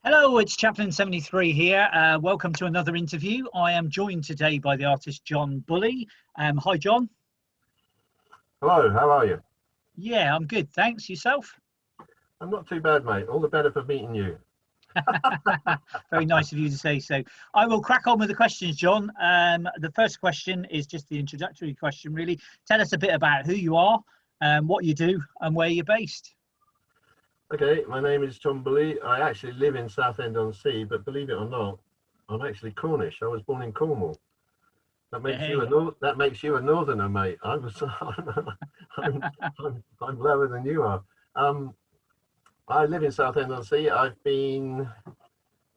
Hello, it's Chaplain73 here. Welcome to another interview. I am joined today by the artist John Bulley. Hi, John. Hello, how are you? Yeah, I'm good. Thanks. Yourself? I'm not too bad, mate. All the better for meeting you. Very nice of you to say so. I will crack on with the questions, John. The first question is just the introductory question, really. Tell us a bit about who you are, what you do, and where you're based. Okay, my name is John Bulley. I actually live in Southend-on-Sea, but believe it or not, I'm actually Cornish. I was born in Cornwall. That makes you a northerner, mate. I'm lower than you are. I live in Southend-on-Sea. I've been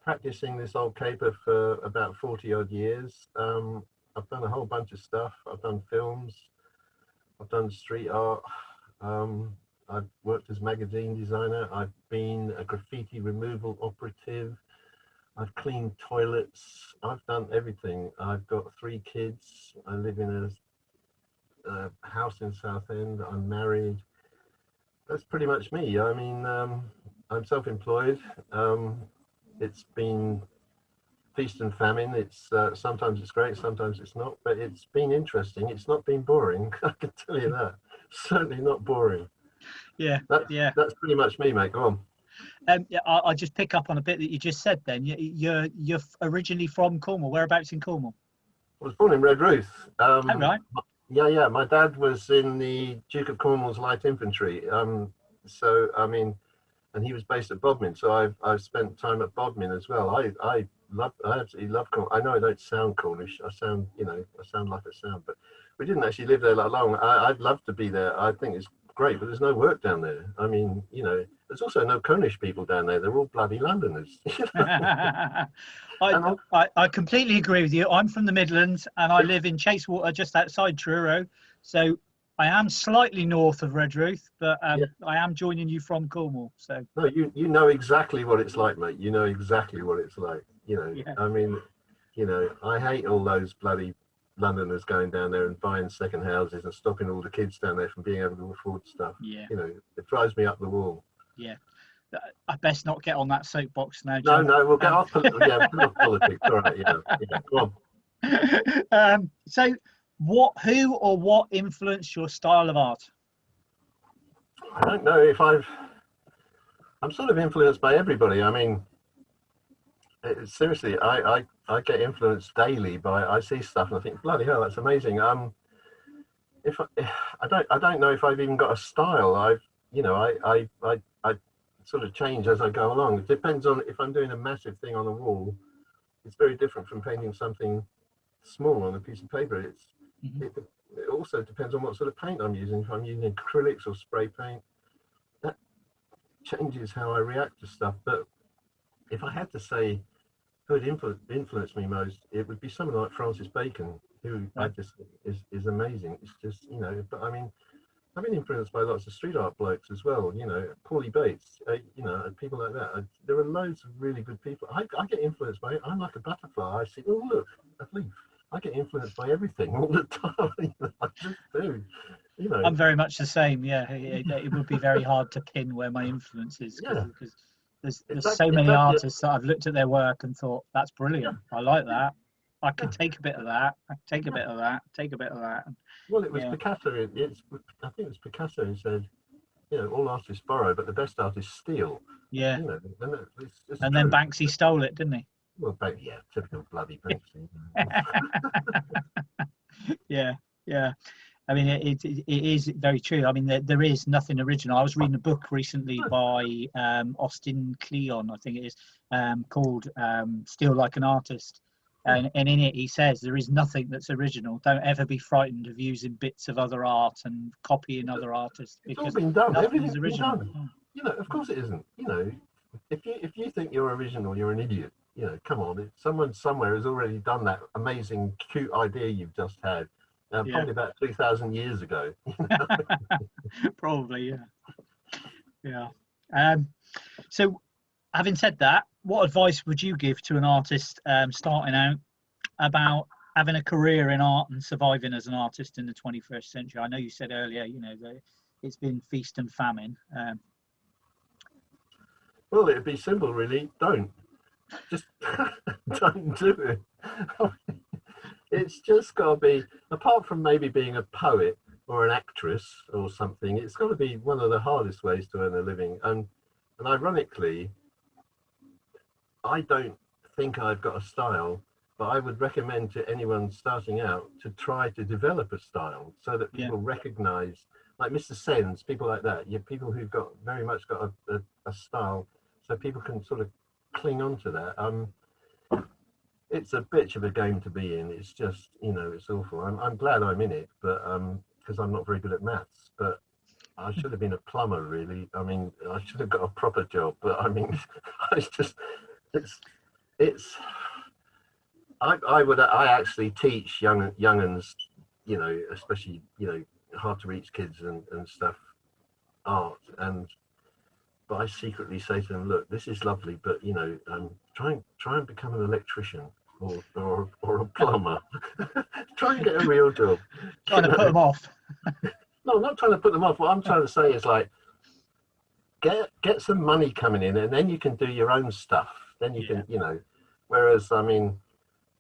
practicing this old caper for about 40 odd years. I've done a whole bunch of stuff. I've done films. I've done street art. I've worked as magazine designer. I've been a graffiti removal operative. I've cleaned toilets. I've done everything. I've got 3 kids. I live in a house in Southend. I'm married. That's pretty much me. I mean, I'm self-employed. It's been feast and famine. It's sometimes it's great, sometimes it's not, but it's been interesting. It's not been boring. I can tell you that. Certainly not boring. Yeah, that's pretty much me, mate. Go on. Yeah, I'll just pick up on a bit that you just said. Then you're originally from Cornwall. Whereabouts in Cornwall? I was born in Redruth. Oh, right. Yeah. My dad was in the Duke of Cornwall's Light Infantry. So I mean, and he was based at Bodmin. So I've spent time at Bodmin as well. I absolutely love Cornwall. I know I don't sound Cornish. I sound like I sound, but we didn't actually live there that long. I'd love to be there. I think it's great, but there's no work down there. I mean, there's also no Cornish people down there. They're all bloody Londoners. I completely agree with you. I'm from the Midlands and I live in Chasewater, just outside Truro. So I am slightly north of Redruth, but I am joining you from Cornwall. So no, you know exactly what it's like, mate. You know exactly what it's like. I mean, I hate all those bloody Londoners going down there and buying second houses and stopping all the kids down there from being able to afford stuff. Yeah. It drives me up the wall. Yeah. I best not get on that soapbox now, John. No, we'll get off. We'll off politics. All right, go on. So, who or what influenced your style of art? I don't know if I'm sort of influenced by everybody. I mean, seriously, I get influenced daily by, I see stuff and I think, bloody hell, that's amazing. I don't know if I've even got a style. I sort of change as I go along. It depends on if I'm doing a massive thing on a wall. It's very different from painting something small on a piece of paper. It also depends on what sort of paint I'm using. If I'm using acrylics or spray paint, that changes how I react to stuff. But if I had to say who had influenced me most, it would be someone like Francis Bacon, who I just is amazing. It's just, but I mean, I've been influenced by lots of street art blokes as well, Paulie Bates, people like that. There are loads of really good people. I get influenced by it. I'm like a butterfly. I see, oh, look, a leaf. I get influenced by everything all the time. I just do. I'm very much the same. Yeah, it would be very hard to pin where my influence is because there's so many artists that I've looked at their work and thought, that's brilliant. I like that. I could take a bit of that. I could take a bit of that. Take a bit of that. Well, it was Picasso. I think it was Picasso who said, all artists borrow, but the best artists steal. Yeah. And then Banksy stole it, didn't he? Well, typical bloody Banksy. Yeah. I mean, it is very true. I mean, there is nothing original. I was reading a book recently by Austin Kleon, I think it is, called Steal Like an Artist. And in it, he says there is nothing that's original. Don't ever be frightened of using bits of other art and copying other artists. It's all been done. Everything's original. Done. Of course it isn't. If you think you're original, you're an idiot. Come on. Someone somewhere has already done that amazing, cute idea you've just had. Probably about 3,000 years ago. Probably, yeah. So, having said that, what advice would you give to an artist starting out about having a career in art and surviving as an artist in the 21st century? I know you said earlier, that it's been feast and famine. Well, it'd be simple, really. Don't. Just don't do it. It's just got to be, apart from maybe being a poet or an actress or something, it's got to be one of the hardest ways to earn a living. And ironically, I don't think I've got a style, but I would recommend to anyone starting out to try to develop a style so that people recognize, like Mr. Sens, people like that, people who've got very much got a style, so people can sort of cling on to that. It's a bitch of a game to be in. It's just, it's awful. I'm glad I'm in it, but because I'm not very good at maths, but I should have been a plumber, really. I mean, I should have got a proper job, but I mean, it's just, it's. I actually teach young'uns, especially hard to reach kids and stuff, art, but I secretly say to them, look, this is lovely, but try and become an electrician or a plumber. Try and get a real job. Trying to put them off. No, I'm not trying to put them off. What I'm trying to say is, like, get some money coming in, and then you can do your own stuff. Then you can, Whereas, I mean,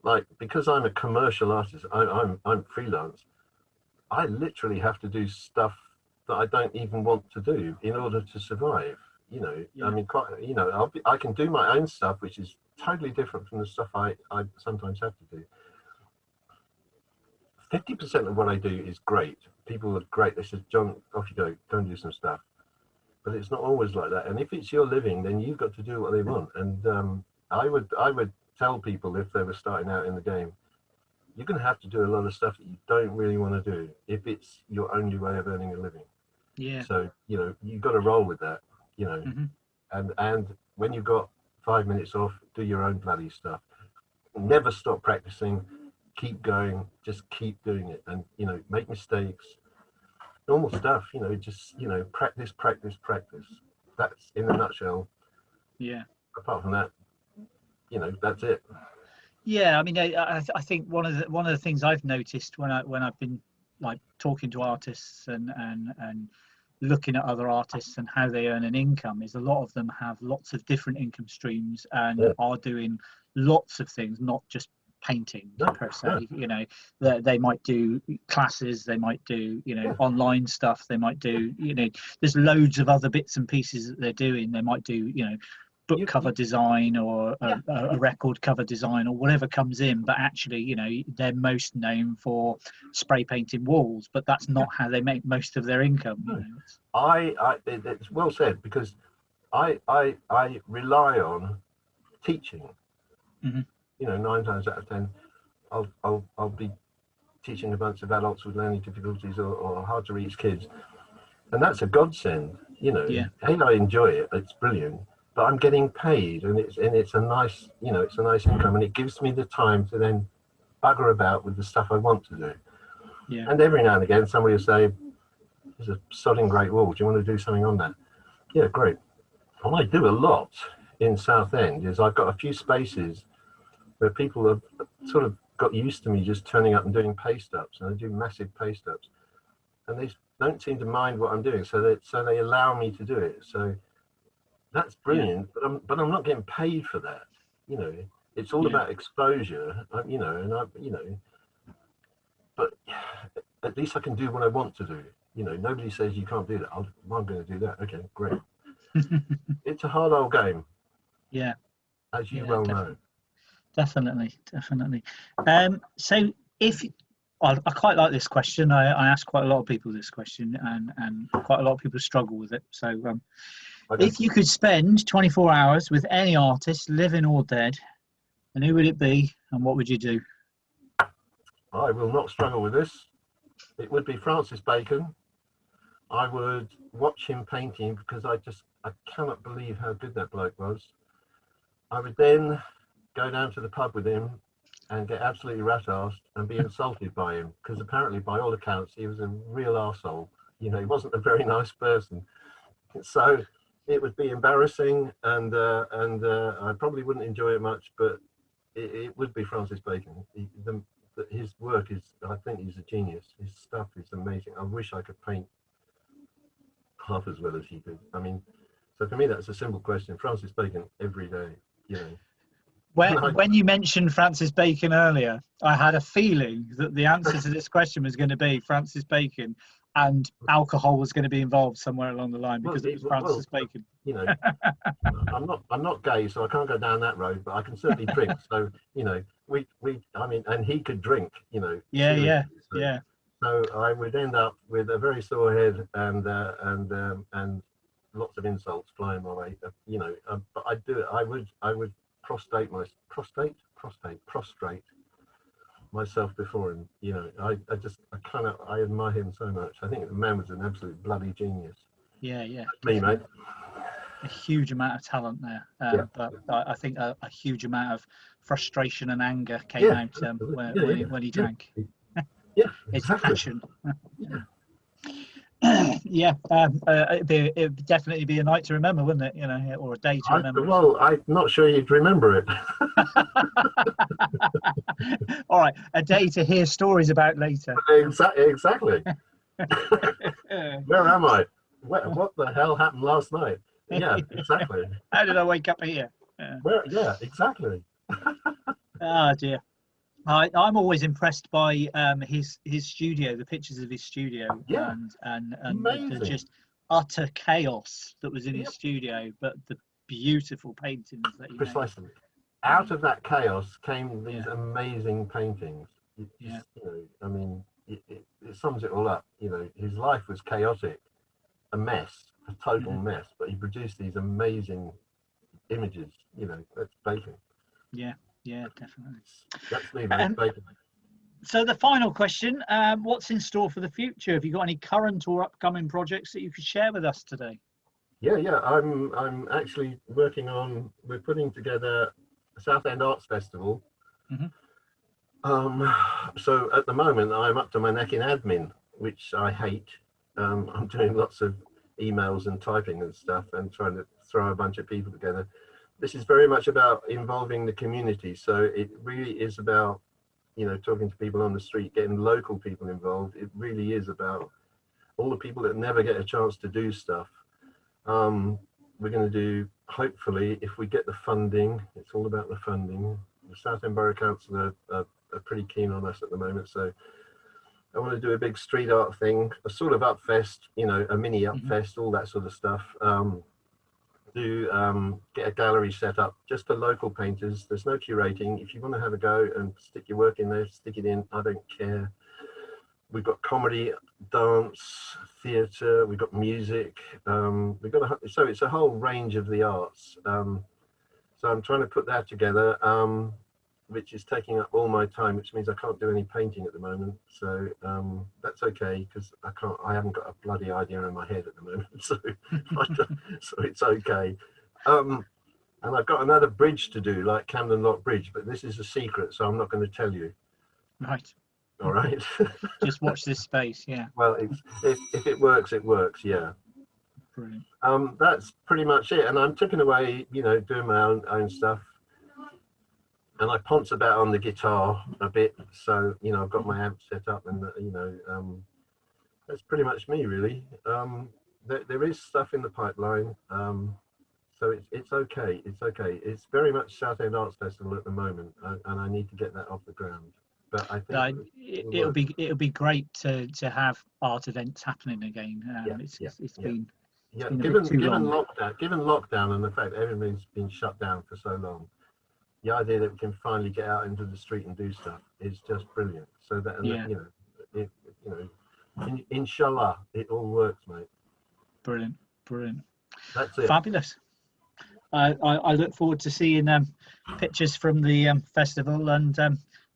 like, because I'm a commercial artist, I'm freelance. I literally have to do stuff that I don't even want to do in order to survive. I mean, I can do my own stuff, which is totally different from the stuff I sometimes have to do. 50% of what I do is great. People are great. They said, John, off you go, go and do some stuff. But it's not always like that. And if it's your living, then you've got to do what they want. And I would tell people, if they were starting out in the game, you're going to have to do a lot of stuff that you don't really want to do if it's your only way of earning a living. Yeah. So, you've got to roll with that, and when you've got 5 minutes off, do your own bloody stuff. Never stop practicing. Keep going. Just keep doing it, and make mistakes. Normal stuff. Just practice. That's in a nutshell. Yeah. Apart from that, that's it. Yeah, I mean, I think one of the things I've noticed when I've been, like, talking to artists and looking at other artists and how they earn an income is a lot of them have lots of different income streams and are doing lots of things, not just painting per se. They might do classes, they might do online stuff, they might do there's loads of other bits and pieces that they're doing. They might do book cover design or a record cover design or whatever comes in, but actually they're most known for spray painting walls, but that's not how they make most of their income. It's well said, because I rely on teaching. 9 times out of 10 I'll be teaching a bunch of adults with learning difficulties or hard to reach kids, and that's a godsend. I enjoy it, it's brilliant, but I'm getting paid, and it's a nice income, and it gives me the time to then bugger about with the stuff I want to do. And every now and again somebody will say, there's a sodding great wall, do you want to do something on that? Yeah, great. And I do a lot in Southend is I've got a few spaces where people have sort of got used to me just turning up and doing paste ups, and I do massive paste ups, and they don't seem to mind what I'm doing, so they allow me to do it. So that's brilliant, but I'm not getting paid for that. It's all about exposure, but at least I can do what I want to do. Nobody says you can't do that. I'm going to do that. Okay, great. It's a hard old game. Yeah. As you well know. Definitely. So if I quite like this question, I ask quite a lot of people this question, and quite a lot of people struggle with it. So if you could spend 24 hours with any artist, living or dead, and who would it be, and what would you do? I will not struggle with this. It would be Francis Bacon. I would watch him painting because I cannot believe how good that bloke was. I would then go down to the pub with him and get absolutely rat-arsed and be insulted by him, because apparently, by all accounts, he was a real arsehole. He wasn't a very nice person. So it would be embarrassing, and I probably wouldn't enjoy it much, but it would be Francis Bacon. His work is, I think he's a genius. His stuff is amazing. I wish I could paint half as well as he could. I mean, So for me, that's a simple question. Francis Bacon every day, you know. When you mentioned Francis Bacon earlier, I had a feeling that the answer to this question was going to be Francis Bacon, and alcohol was going to be involved somewhere along the line because it was Francis Bacon. You know, I'm not gay, so I can't go down that road, but I can certainly drink. So you know, I mean, and he could drink. You know. Yeah. So I would end up with a very sore head and lots of insults flying my way. You know, but I'd do it. I would prostrate myself before him. You know, I admire him so much. I think the man was an absolute bloody genius. Yeah. That's me, mate. A huge amount of talent there, but I think a huge amount of frustration and anger came out when he drank. Yeah, It's exactly. passion. It'd definitely be a night to remember, wouldn't it? You know, or a day to remember. Well, I'm not sure you'd remember it. All right, a day to hear stories about later. Exactly. Where am I? What the hell happened last night? Yeah, exactly. How did I wake up here? Yeah, exactly. Oh dear. I'm always impressed by his studio, the pictures of his studio, and the just utter chaos that was in his studio, but the beautiful paintings that he precisely made. Out of that chaos came these amazing paintings. You know, I mean, it sums it all up. You know, his life was chaotic, a mess, a total mess, but he produced these amazing images. You know, that's Bacon. Yeah, definitely. That's me, mate. Bacon. So the final question, what's in store for the future? Have you got any current or upcoming projects that you could share with us today? Yeah. I'm actually we're putting together a Southend Arts Festival. So at the moment I'm up to my neck in admin, which I hate. I'm doing lots of emails and typing and stuff and trying to throw a bunch of people together. This is very much about involving the community. So it really is about, you know, talking to people on the street, getting local people involved. It really is about all the people that never get a chance to do stuff. We're going to do, hopefully, if we get the funding, it's all about the funding. The Southend Borough Council are pretty keen on us at the moment. So I want to do a big street art thing, a sort of upfest, you know, a mini upfest, all that sort of stuff. Get a gallery set up just for local painters. There's no curating. If you want to have a go and stick your work in there, stick it in. I don't care. We've got comedy, dance, theatre. We've got music. So it's a whole range of the arts. So I'm trying to put that together, which is taking up all my time, which means I can't do any painting at the moment. So that's okay, because I haven't got a bloody idea in my head at the moment. So it's okay. And I've got another bridge to do, like Camden Lock Bridge, but this is a secret, so I'm not going to tell you. Right. All right. Just watch this space. Yeah. Well, if it works, it works. Yeah. Brilliant. That's pretty much it. And I'm tipping away, you know, doing my own stuff. And I ponce about on the guitar a bit, so you know I've got my amp set up, and you know that's pretty much me really. There is stuff in the pipeline, so it's okay. It's okay. It's very much Southend Arts Festival at the moment, and I need to get that off the ground. But I think it'll be great to have art events happening again. It's been given lockdown and the fact that everything's been shut down for so long. The idea that we can finally get out into the street and do stuff is just brilliant. So that, you know, inshallah, it all works, mate. Brilliant. That's it. Fabulous. I look forward to seeing pictures from the festival and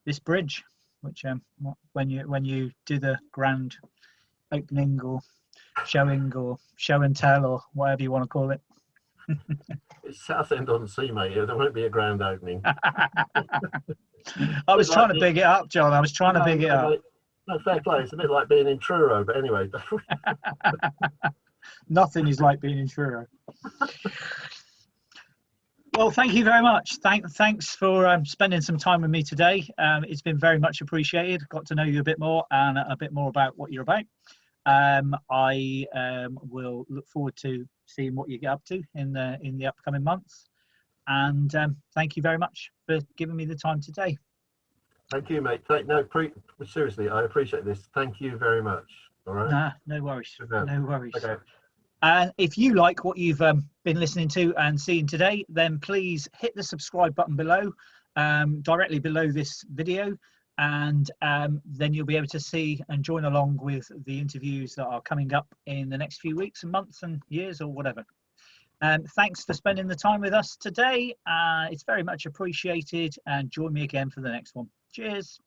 this bridge, which when you do the grand opening or showing or show and tell or whatever you want to call it. It's Southend on Sea, mate. There won't be a grand opening. I was trying to big it up, John. I was trying to big it up. No, fair play. It's a bit like being in Truro, but anyway. Nothing is like being in Truro. Well, thank you very much. Thanks for spending some time with me today. It's been very much appreciated. Got to know you a bit more and a bit more about what you're about. I will look forward to seeing what you get up to in the upcoming months. And thank you very much for giving me the time today. Thank you, mate. Seriously, I appreciate this. Thank you very much. All right. Nah, no worries. No worries. Okay. And if you like what you've been listening to and seeing today, then please hit the subscribe button below, directly below this video, and then you'll be able to see and join along with the interviews that are coming up in the next few weeks and months and years or whatever. Thanks for spending the time with us today. It's very much appreciated, and join me again for the next one. Cheers.